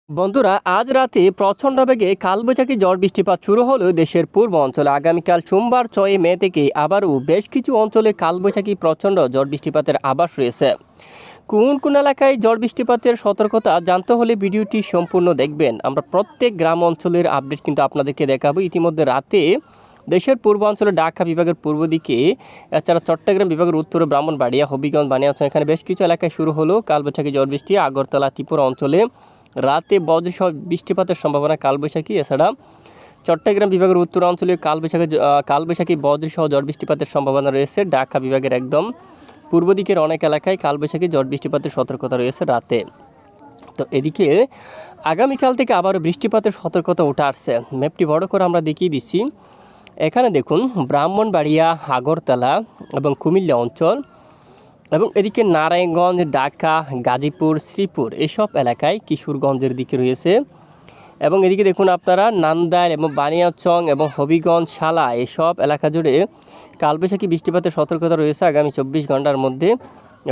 বন্ধুরা, আজ রাতে প্রচণ্ড বেগে কালবৈশাখী ঝড় বৃষ্টিপাত শুরু হলো দেশের পূর্ব অঞ্চলে। আগামীকাল সোমবার 6 মে থেকে আবারও বেশ কিছু অঞ্চলে কালবৈশাখী প্রচণ্ড ঝড় বৃষ্টিপাতের আভাস রয়েছে। কোন কোন এলাকায় ঝড় বৃষ্টিপাতের সতর্কতা জানতে হলে ভিডিওটি সম্পূর্ণ দেখবেন। আমরা প্রত্যেক গ্রাম অঞ্চলের আপডেট কিন্তু আপনাদেরকে দেখাবো। ইতিমধ্যে রাতে দেশের পূর্বাঞ্চলে ঢাকা বিভাগের পূর্ব দিকে, এছাড়া চট্টগ্রাম বিভাগের উত্তরে ব্রাহ্মণবাড়িয়া, হবিগঞ্জ, বানিয়াচং এখানে বেশ কিছু এলাকায় শুরু হলো কালবৈশাখী ঝড় বৃষ্টি। আগরতলা, ত্রিপুরা অঞ্চলে রাতে বজ্রসহ বৃষ্টিপাতের সম্ভাবনা কালবৈশাখী। এছাড়া চট্টগ্রাম বিভাগের উত্তরাঞ্চলে কালবৈশাখী বজ্রসহ ঝড় বৃষ্টিপাতের সম্ভাবনা রয়েছে। ঢাকা বিভাগের একদম পূর্ব দিকের অনেক এলাকায় কালবৈশাখী ঝড় বৃষ্টিপাতের সতর্কতা রয়েছে রাতে। তো এদিকে আগামীকাল থেকে আবারও বৃষ্টিপাতের সতর্কতা উঠে আসছে। ম্যাপটি বড় করে আমরা দেখিয়ে দিচ্ছি। এখানে দেখুন ব্রাহ্মণবাড়িয়া, আগরতলা এবং কুমিল্লা অঞ্চল এবং এদিকে নারায়ণগঞ্জ, ঢাকা, গাজীপুর, শ্রীপুর এসব এলাকায় কিশোরগঞ্জের দিকে রয়েছে। এবং এদিকে দেখুন আপনারা নান্দাইল এবং বানিয়াচং এবং হবিগঞ্জ, শালা এসব এলাকা জুড়ে কালবৈশাখী বৃষ্টিপাতের সতর্কতা রয়েছে আগামী 24 ঘন্টার মধ্যে।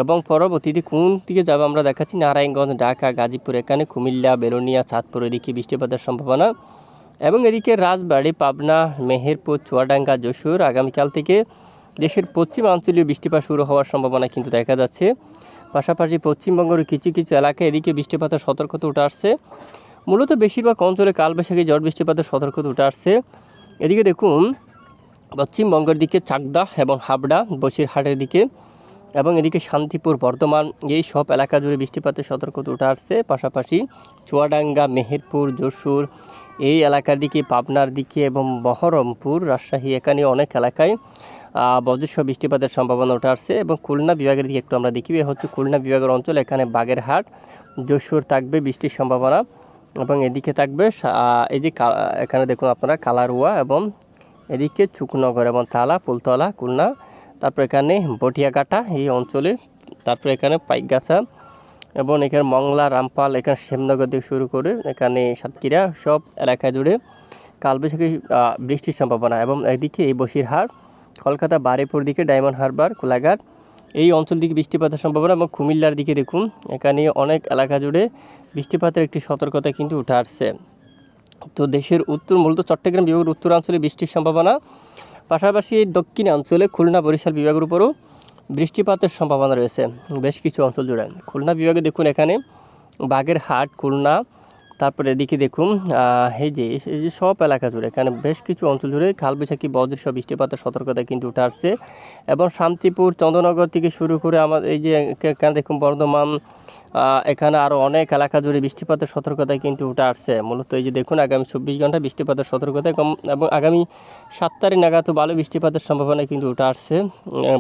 এবং পরবর্তীতে কোন দিকে যাবে আমরা দেখাচ্ছি। নারায়ণগঞ্জ, ঢাকা, গাজীপুর, এখানে কুমিল্লা, বেলোনিয়া, চাঁদপুর এদিকে বৃষ্টিপাতের সম্ভাবনা। এবং এদিকে রাজবাড়ী, পাবনা, মেহেরপুর, চুয়াডাঙ্গা, যশোর আগামীকাল থেকে দেশের পশ্চিমাঞ্চলীয় বৃষ্টিপাত শুরু হওয়ার সম্ভাবনা কিন্তু দেখা যাচ্ছে। পাশাপাশি পশ্চিমবঙ্গের কিছু কিছু এলাকায় এদিকে বৃষ্টিপাতের সতর্কতা উঠে আসছে। মূলত বেশিরভাগ অঞ্চলে কালবৈশাখী ঝড় বৃষ্টিপাতের সতর্কতা উঠে আসছে। এদিকে দেখুন পশ্চিমবঙ্গের দিকে চাকদা এবং হাবড়া, বসিরহাটের দিকে এবং এদিকে শান্তিপুর, বর্ধমান এই সব এলাকা জুড়ে বৃষ্টিপাতের সতর্কতা উঠে আসছে। পাশাপাশি চুয়াডাঙ্গা, মেহেরপুর, যশোর এই এলাকার দিকে, পাবনার দিকে এবং বহরমপুর, রাজশাহী এখানে অনেক এলাকায় বজ্রসহ বৃষ্টিপাতের সম্ভাবনা উঠে আসছে। এবং খুলনা বিভাগের দিকে একটু আমরা দেখি। হচ্ছে খুলনা বিভাগের অঞ্চল, এখানে বাগেরহাট, যশোর থাকবে বৃষ্টির সম্ভাবনা। এবং এদিকে থাকবে এই যে এখানে দেখুন আপনারা কালারুয়া এবং এদিকে চুকনগর এবং তালা, ফুলতলা, খুলনা, তারপর এখানে বটিয়াকাটা এই অঞ্চলে, তারপর এখানে পাইকগাছা এবং এখানে মংলা, রামপাল, এখানে শ্যামনগর থেকে শুরু করে এখানে সাতক্ষীরা সব এলাকা জুড়ে কালবৈশাখী বৃষ্টির সম্ভাবনা। এবং এদিকে এই বসিরহাট, কলকাতা, বারুইপুর দিকে, ডায়মন্ড হারবার, কোলাঘাট এই অঞ্চল দিকে বৃষ্টিপাতের সম্ভাবনা। এবং কুমিল্লার দিকে দেখুন এখানে অনেক এলাকা জুড়ে বৃষ্টিপাতের একটি সতর্কতা কিন্তু উঠে আসছে। তো দেশের মূলত চট্টগ্রাম বিভাগের উত্তরাঞ্চলে বৃষ্টির সম্ভাবনা। পাশাপাশি দক্ষিণাঞ্চলে খুলনা, বরিশাল বিভাগের উপরও বৃষ্টিপাতের সম্ভাবনা রয়েছে বেশ কিছু অঞ্চল জুড়ে। খুলনা বিভাগে দেখুন এখানে বাগেরহাট, খুলনা, তারপরে এদিকে দেখুন এই যে সব এলাকা জুড়ে এখানে বেশ কিছু অঞ্চল জুড়ে কালবৈশাখী বজ্রসহ বৃষ্টিপাতের সতর্কতা কিন্তু উঠে আসছে। এবং শান্তিপুর, চন্দ্রনগর থেকে শুরু করে আমাদের এই যে এখানে দেখুন বর্ধমান, এখানে আরও অনেক এলাকা জুড়ে বৃষ্টিপাতের সতর্কতা কিন্তু উঠে আসছে। মূলত এই যে দেখুন আগামী 24 ঘন্টা বৃষ্টিপাতের সতর্কতা এবং আগামী 7 তারিখ নাগাদ ভালো বৃষ্টিপাতের সম্ভাবনা কিন্তু উঠে আসছে।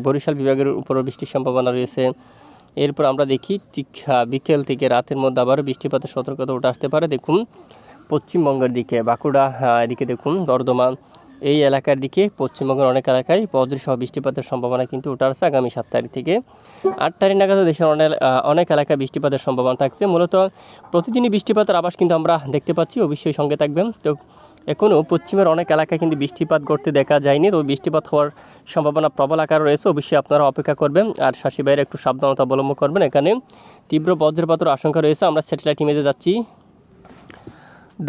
বরিশাল বিভাগের উপরও বৃষ্টির সম্ভাবনা রয়েছে। এরপর আমরা দেখি বিকেল থেকে রাতের মধ্যে আবারও বৃষ্টিপাতের সতর্কতা উঠে আসতে পারে। দেখুন পশ্চিমবঙ্গের দিকে বাঁকুড়া, এদিকে দেখুন বর্ধমান এই এলাকার দিকে পশ্চিমবঙ্গের অনেক এলাকায় বজ্রসহ বৃষ্টিপাতের সম্ভাবনা কিন্তু উঠে আসছে আগামী 7 তারিখ থেকে 8 তারিখ নাগাদ দেশের অনেক এলাকায় বৃষ্টিপাতের সম্ভাবনা থাকছে। মূলত প্রতিদিনই বৃষ্টিপাতের আভাস কিন্তু আমরা দেখতে পাচ্ছি, অবশ্যই সঙ্গে থাকবেন। তো এখনও পশ্চিমের অনেক এলাকায় কিন্তু বৃষ্টিপাত ঘটতে দেখা যায়নি, তো বৃষ্টিপাত হওয়ার সম্ভাবনা প্রবল আকারে রয়েছে। অবশ্যই আপনারা অপেক্ষা করবেন আর শাসি বাইরে একটু সাবধানতা অবলম্বন করবেন। এখানে তীব্র বজ্রপাতের আশঙ্কা রয়েছে। আমরা স্যাটেলাইট ইমেজে যাচ্ছি।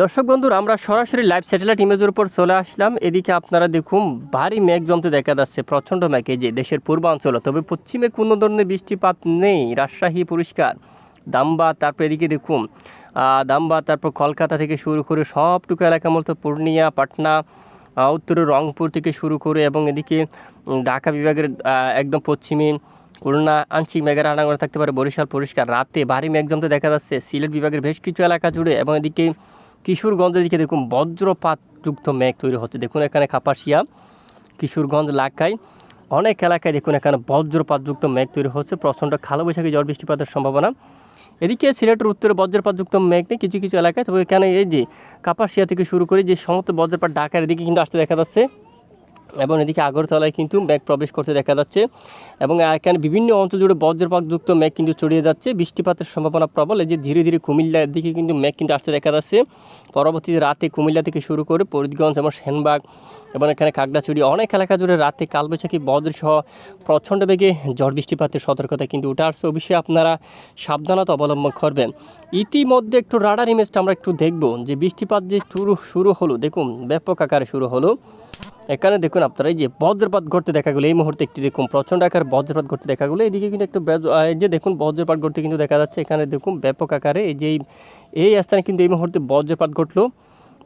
দর্শক বন্ধুরা, আমরা সরাসরি লাইভ স্যাটেলাইট ইমেজের উপর চলে আসলাম। এদিকে আপনারা দেখুন ভারী মেঘ জমতে দেখা যাচ্ছে, প্রচণ্ড মেঘ এই যে দেশের পূর্বাঞ্চল। তবে পশ্চিমে কোনো ধরনের বৃষ্টিপাত নেই। রাজশাহী পরিষ্কার, ধানবাদ, তারপর এদিকে দেখুন ধানবাদ, তারপর কলকাতা থেকে শুরু করে সবটুকু এলাকা মতো পূর্ণিয়া, পাটনা, উত্তরে রংপুর থেকে শুরু করে এবং এদিকে ঢাকা বিভাগের একদম পশ্চিমে খুলনা আংশিক মেঘের আনাগোনা থাকতে পারে। বরিশাল পরিষ্কার, রাতে ভারী মেঘ জমতে দেখা যাচ্ছে সিলেট বিভাগের বেশ কিছু এলাকা জুড়ে। এবং এদিকে কিশোরগঞ্জের দিকে দেখুন বজ্রপাতযুক্ত মেঘ তৈরি হচ্ছে। দেখুন এখানে কাপাসিয়া, কিশোরগঞ্জ এলাকায় অনেক এলাকায় দেখুন এখানে বজ্রপাতযুক্ত মেঘ তৈরি হচ্ছে। প্রচণ্ড কালবৈশাখী ঝড় বৃষ্টিপাতের সম্ভাবনা। এদিকে সিলেটের উত্তরে বজ্রপাতযুক্ত মেঘ নেই কিছু কিছু এলাকায়, তবে এখানে এই যে কাপাসিয়া থেকে শুরু করে যে সমস্ত বজ্রপাত ঢাকার এদিকে কিন্তু আসতে দেখা যাচ্ছে। এবং এদিকে আগরতলায় কিন্তু মেঘ প্রবেশ করতে দেখা যাচ্ছে। এবং এখানে বিভিন্ন অঞ্চল জুড়ে বজ্রপাতযুক্ত মেঘ কিন্তু ছড়িয়ে যাচ্ছে, বৃষ্টিপাতের সম্ভাবনা প্রবল। এই যে ধীরে ধীরে কুমিল্লার দিকে কিন্তু মেঘ কিন্তু আসতে দেখা যাচ্ছে। পরবর্তীতে রাতে কুমিল্লা থেকে শুরু করে ফরিদগঞ্জ এবং সেনবাগ এবং এখানে খাগড়াছড়ি অনেক এলাকা জুড়ে রাতে কালবৈশাখী বজ্রসহ প্রচণ্ড বেগে ঝড় বৃষ্টিপাতের সতর্কতা কিন্তু উঠে আসছে। অবশ্যই আপনারা সাবধানতা অবলম্বন করবেন। ইতিমধ্যে একটু রাডার ইমেজটা আমরা একটু দেখব যে বৃষ্টিপাত যে শুরু হলো, দেখুন ব্যাপক আকারে শুরু হলো। এখানে দেখুন আপনারা এই যে বজ্রপাত ঘটতে দেখা গেলো, এই মুহূর্তে একটি দেখুন প্রচণ্ড আকারে বজ্রপাত ঘটতে দেখা গেলো। এদিকে কিন্তু একটু এই যে দেখুন বজ্রপাত ঘটতে কিন্তু দেখা যাচ্ছে। এখানে দেখুন ব্যাপক আকারে এই যে এই স্থানে কিন্তু এই মুহূর্তে বজ্রপাত ঘটলো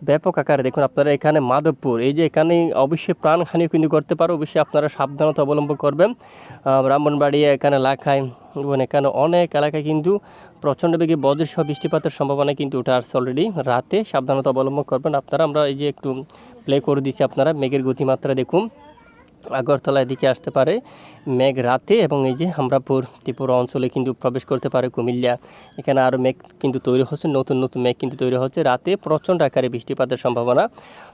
ব্যাপক আকারে। দেখুন আপনারা এখানে মাধবপুর, এই যে এখানে অবশ্যই প্রাণহানিও কিন্তু করতে পারো, অবশ্যই আপনারা সাবধানতা অবলম্বন করবেন। ব্রাহ্মণবাড়িয়া, এখানে লাখাই এবং এখানে অনেক এলাকায় কিন্তু প্রচণ্ড বেগে বজ্রসহ বৃষ্টিপাতের সম্ভাবনা কিন্তু উঠে আসছে অলরেডি। রাতে সাবধানতা অবলম্বন করবেন আপনারা। আমরা এই যে একটু প্লে করে দিচ্ছি, আপনারা মেঘের গতিমাত্রা দেখুন। আগরতলা এদিকে আসতে পারে মেঘ রাতে, এবং এই যে আমরাপুর ত্রিপুরা অঞ্চলে কিন্তু প্রবেশ করতে পারে কুমিল্লা। এখানে আরও মেঘ কিন্তু তৈরি হচ্ছে, নতুন নতুন মেঘ কিন্তু তৈরি হচ্ছে। রাতে প্রচণ্ড আকারে বৃষ্টিপাতের সম্ভাবনা।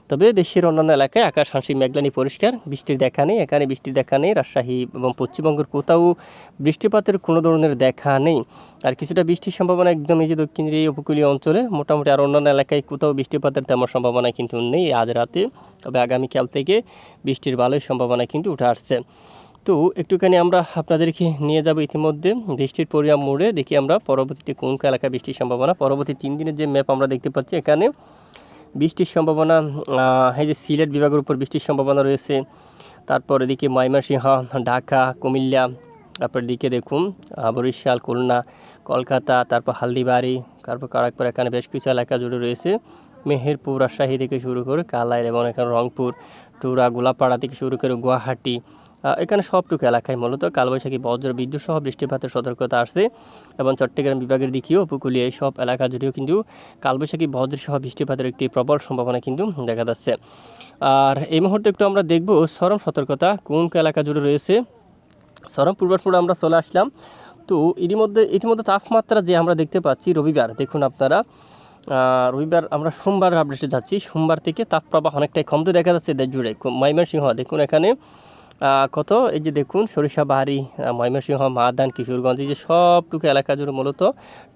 তবে দেশের অন্যান্য এলাকায় আকাশ আংশিক মেঘলানি পরিষ্কার, বৃষ্টির দেখা নেই। এখানে বৃষ্টির দেখা নেই। রাজশাহী এবং পশ্চিমবঙ্গের কোথাও বৃষ্টিপাতের কোনো ধরনের দেখা নেই। আর কিছুটা বৃষ্টির সম্ভাবনা একদম এই যে দক্ষিণের এই উপকূলীয় অঞ্চলে, মোটামুটি আর অন্যান্য এলাকায় কোথাও বৃষ্টিপাতের তেমন সম্ভাবনা কিন্তু নেই আজ রাতে। তবে আগামীকাল থেকে বৃষ্টির ভালোই সম্ভাবনা কিন্তু উঠে আসছে। তো একটুখানি আমরা আপনাদেরকে নিয়ে যাব ইতিমধ্যে বৃষ্টির পরিমাণ মোড়ে, দেখি আমরা পরবর্তীতে কোন কোন এলাকায় বৃষ্টির সম্ভাবনা। পরবর্তী 3 দিনের যে ম্যাপ আমরা দেখতে পাচ্ছি, এখানে বৃষ্টির সম্ভাবনা এই যে সিলেট বিভাগের উপর বৃষ্টির সম্ভাবনা রয়েছে। তারপর এদিকে ময়মনসিংহ, ঢাকা, কুমিল্লা, তারপর দিকে দেখুন বরিশাল, খুলনা, কলকাতা, তারপর হালদিবাড়ি, তারপর কারাকপুর, এখানে বেশ কিছু এলাকা জুড়ে রয়েছে। মেহেরপুর, রাজশাহী থেকে শুরু করে কালাই এবং এখানে রংপুর, টুরা, গোলাপাড়া থেকে শুরু করে গুয়াহাটি, এখানে সবটুকু এলাকায় মূলত কালবৈশাখী বজ্র বিদ্যুৎ সহ বৃষ্টিপাতের সতর্কতা আসছে। এবং চট্টগ্রাম বিভাগের দিকেও উপকূলীয় এই সব এলাকা জুড়েও কিন্তু কালবৈশাখী বজ্র সহ বৃষ্টিপাতের একটি প্রবল সম্ভাবনা কিন্তু দেখা যাচ্ছে। আর এই মুহূর্তে একটু আমরা দেখব চরম সতর্কতা কোন কোন এলাকা জুড়ে রয়েছে। চরম পূর্বাভাসে আমরা চলে আসলাম। তো ইতিমধ্যে তাপমাত্রা যে আমরা দেখতে পাচ্ছি রবিবার, দেখুন আপনারা রবিবার আমরা সোমবার আপডেটে যাচ্ছি। সোমবার থেকে তাপপ্রবাহ অনেকটাই কমতে দেখা যাচ্ছে দেশ জুড়ে। ময়মনসিংহ দেখুন এখানে কত, এই যে দেখুন সরিষাবাড়ি, ময়মনসিংহ, মাদান, কিশোরগঞ্জ, এই যে সবটুকু এলাকা জুড়ে মূলত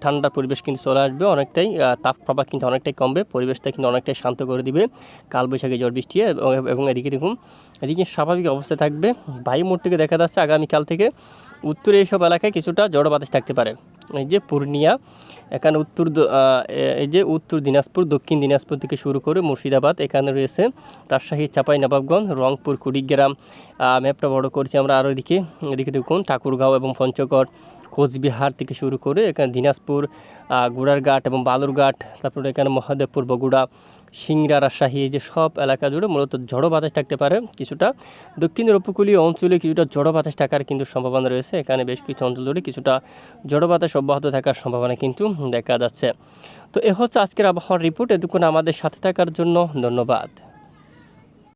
ঠান্ডার পরিবেশ কিন্তু চলে আসবে। অনেকটাই তাপপ্রবাহ কিন্তু অনেকটাই কমবে, পরিবেশটা কিন্তু অনেকটাই শান্ত করে দিবে কালবৈশাখী ঝড় বৃষ্টি। এবং এদিকে দেখুন এদিকে স্বাভাবিক অবস্থায় থাকবে। বায়ুমোট থেকে দেখা যাচ্ছে আগামীকাল থেকে উত্তরে এইসব এলাকায় কিছুটা ঝড় বাতাস থাকতে পারে। এই যে পূর্ণিয়া, এখানে এই যে উত্তর দিনাজপুর, দক্ষিণ দিনাজপুর থেকে শুরু করে মুর্শিদাবাদ, এখানে রয়েছে রাজশাহী, চাঁপাইনবাবগঞ্জ, রংপুর, কুড়িগ্রাম, ম্যাপটা বড় করছি আমরা। আরও এদিকে দেখুন ঠাকুরগাঁও এবং পঞ্চগড়, কোচবিহার থেকে শুরু করে এখানে দিনাজপুর, গোড়ারঘাট এবং বালুরঘাট, তারপরে এখানে মহাদেবপুর, বগুড়া, সিংড়া, রাজশাহী, এই যে সব এলাকা জুড়ে মূলত ঝড়ো বাতাস থাকতে পারে। কিছুটা দক্ষিণের উপকূলীয় অঞ্চলে কিছুটা ঝড়ো বাতাস থাকার কিন্তু সম্ভাবনা রয়েছে। এখানে বেশ কিছু অঞ্চল জুড়ে কিছুটা ঝড়ো বাতাস অব্যাহত থাকার সম্ভাবনা কিন্তু দেখা যাচ্ছে। তো এ হচ্ছে আজকের আবহাওয়ার রিপোর্ট। এতক্ষণ আমাদের সাথে থাকার জন্য ধন্যবাদ।